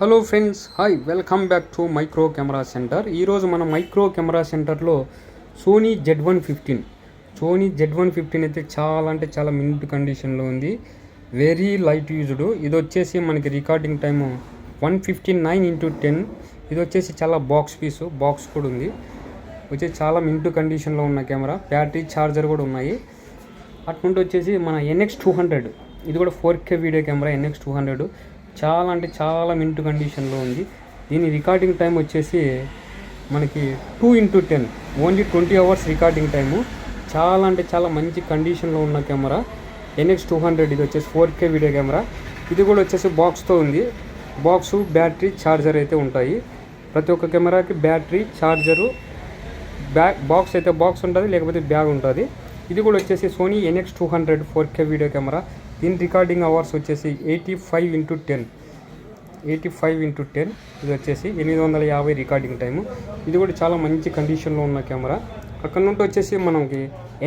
Hello friends, hi, welcome back to micro camera centre. ఈరోజు మన micro camera సెంటర్లో Sony Z115 అయితే చాలా మింట్ కండిషన్లో ఉంది. Very light used. ఇది వచ్చేసి మనకి రికార్డింగ్ టైము 159x10. ఇది వచ్చేసి చాలా బాక్స్ కూడా ఉంది. వచ్చేసి చాలా మింట్ కండిషన్లో ఉన్న కెమెరా. బ్యాటరీ ఛార్జర్ కూడా ఉన్నాయి. అటుంటే వచ్చేసి మన NX200, ఇది కూడా 4K వీడియో కెమెరా. NX200 చాలా మింట్ కండిషన్లో ఉంది. దీని రికార్డింగ్ టైం వచ్చేసి మనకి 2x10, only 20 hours recording time. చాలా మంచి కండిషన్లో ఉన్న కెమెరా NX200. ఇది వచ్చేసి 4K వీడియో కెమెరా. ఇది కూడా వచ్చేసి బాక్స్తో ఉంది. బాక్సు, బ్యాటరీ, ఛార్జర్ అయితే ఉంటాయి. ప్రతి ఒక్క కెమెరాకి బ్యాటరీ, ఛార్జరు, బాక్స్ అయితే బాక్స్ ఉంటుంది, లేకపోతే బ్యాగ్ ఉంటుంది. ఇది కూడా వచ్చేసి Sony NX200 4K video camera. దీని రికార్డింగ్ అవర్స్ వచ్చేసి 85x10. ఇది వచ్చేసి 850 రికార్డింగ్ టైము. ఇది కూడా చాలా మంచి కండిషన్లో ఉన్న కెమెరా. అక్కడ నుండి వచ్చేసి మనకి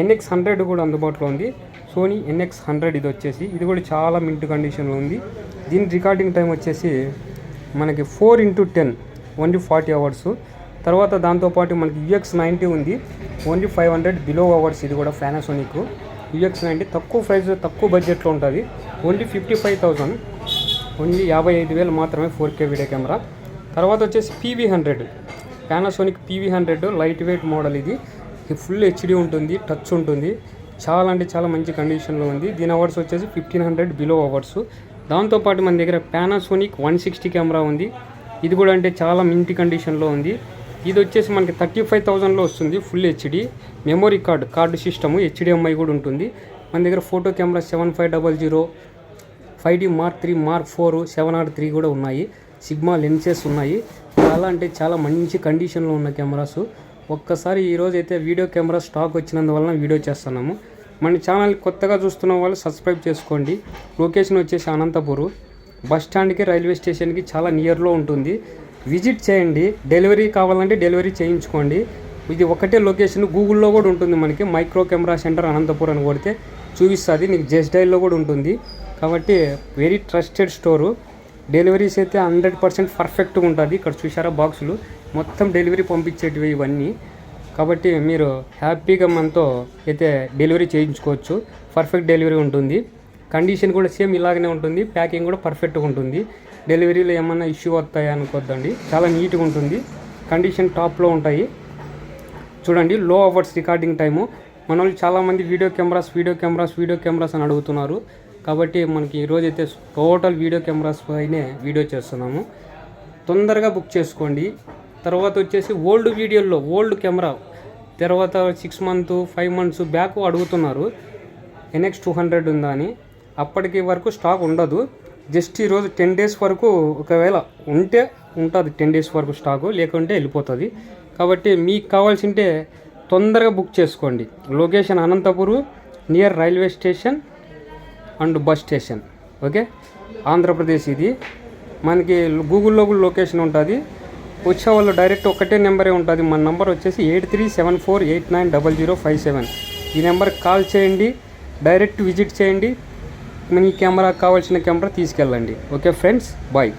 NX100 కూడా అందుబాటులో ఉంది. సోనీ NX100 ఇది కూడా చాలా మింట్ కండిషన్లో ఉంది. దీని రికార్డింగ్ టైం వచ్చేసి మనకి 4x10, ఓన్లీ 40 hours. తర్వాత దాంతోపాటు మనకి UX90 ఉంది, ఓన్లీ 500 బిలో అవర్స్. ఇది కూడా పానాసోనిక్ UX90. తక్కువ ప్రైస్, తక్కువ బడ్జెట్లో ఉంటుంది. ఓన్లీ 55,000, ఓన్లీ 55,000 మాత్రమే 4K వీడియో కెమెరా. తర్వాత వచ్చేసి PV100, Panasonic PV100 light weight model. ఇది ఫుల్ HD ఉంటుంది, టచ్ ఉంటుంది. చాలా మంచి కండిషన్లో ఉంది. దీని అవర్స్ వచ్చేసి 1500 బిలో అవర్స్. దాంతోపాటు మన దగ్గర పానాసోనిక్ 160 కెమెరా ఉంది. ఇది కూడా చాలా మింటి కండిషన్లో ఉంది. ఇది వచ్చేసి మనకి 35,000లో వస్తుంది. Full HD memory card system, HDMI కూడా ఉంటుంది. మన దగ్గర photo camera 7500, 5D Mark III, Mark IV, 7R3 కూడా ఉన్నాయి. సిగ్మా లెన్సెస్ ఉన్నాయి. చాలా మంచి కండిషన్లో ఉన్న కెమెరాస్. ఒక్కసారి ఈరోజు అయితే వీడియో కెమెరా స్టాక్ వచ్చినందువలన వీడియో చేస్తున్నాము. మన ఛానల్ కొత్తగా చూస్తున్న వాళ్ళు సబ్స్క్రైబ్ చేసుకోండి. లొకేషన్ వచ్చేసి అనంతపురం బస్ స్టాండ్కి, రైల్వే స్టేషన్కి చాలా నియర్లో ఉంటుంది. విజిట్ చేయండి. డెలివరీ కావాలంటే డెలివరీ చేయించుకోండి. ఇది ఒకటే లొకేషన్. గూగుల్లో కూడా ఉంటుంది. మనకి మైక్రో కెమెరా సెంటర్ అనంతపురం అని కొడితే చూపిస్తుంది. నీకు జస్ట్ డైల్లో కూడా ఉంటుంది. కాబట్టి వెరీ ట్రస్టెడ్ స్టోరు. డెలివరీస్ అయితే 100% పర్ఫెక్ట్గా ఉంటుంది. ఇక్కడ చూసారా బాక్సులు మొత్తం డెలివరీ పంపించేటివి ఇవన్నీ. కాబట్టి మీరు హ్యాపీగా మనతో అయితే డెలివరీ చేయించుకోవచ్చు. పర్ఫెక్ట్ డెలివరీ ఉంటుంది. కండిషన్ కూడా సేమ్ ఇలాగనే ఉంటుంది. ప్యాకింగ్ కూడా పర్ఫెక్ట్గా ఉంటుంది. డెలివరీలో ఏమన్నా ఇష్యూ వస్తాయా అనుకోద్దండి. చాలా నీట్గా ఉంటుంది. కండిషన్ టాప్లో ఉంటాయి. చూడండి, లో అవర్స్ రికార్డింగ్ టైము. మన వాళ్ళు చాలామంది వీడియో కెమెరాస్ అని అడుగుతున్నారు. కాబట్టి మనకి ఈరోజు అయితే టోటల్ వీడియో కెమెరాస్ పైనే వీడియో చేస్తున్నాము. తొందరగా బుక్ చేసుకోండి. తర్వాత వచ్చేసి ఓల్డ్ కెమెరా తర్వాత 6 months 5 months బ్యాక్ అడుగుతున్నారు. NX200 ఉందా అని. అప్పటికి వరకు స్టాక్ ఉండదు. జస్ట్ ఈరోజు 10 days వరకు, ఒకవేళ ఉంటే ఉంటుంది 10 days వరకు స్టాకు, లేకుంటే వెళ్ళిపోతుంది. కాబట్టి మీకు కావాల్సింటే తొందరగా బుక్ చేసుకోండి. Location Anantapuram, near railway station and bus station. Okay, Andhra Pradesh. ఇది మనకి గూగుల్లో కూడా లొకేషన్ ఉంటుంది. వచ్చే వాళ్ళు డైరెక్ట్ ఒకటే నెంబరే ఉంటుంది. మన నెంబర్ వచ్చేసి 8374890057. ఈ నెంబర్కి కాల్ చేయండి. డైరెక్ట్ విజిట్ చేయండి. మీ కెమెరా కావాల్సిన కెమెరా తీసుకెళ్ళండి. Okay friends, bye.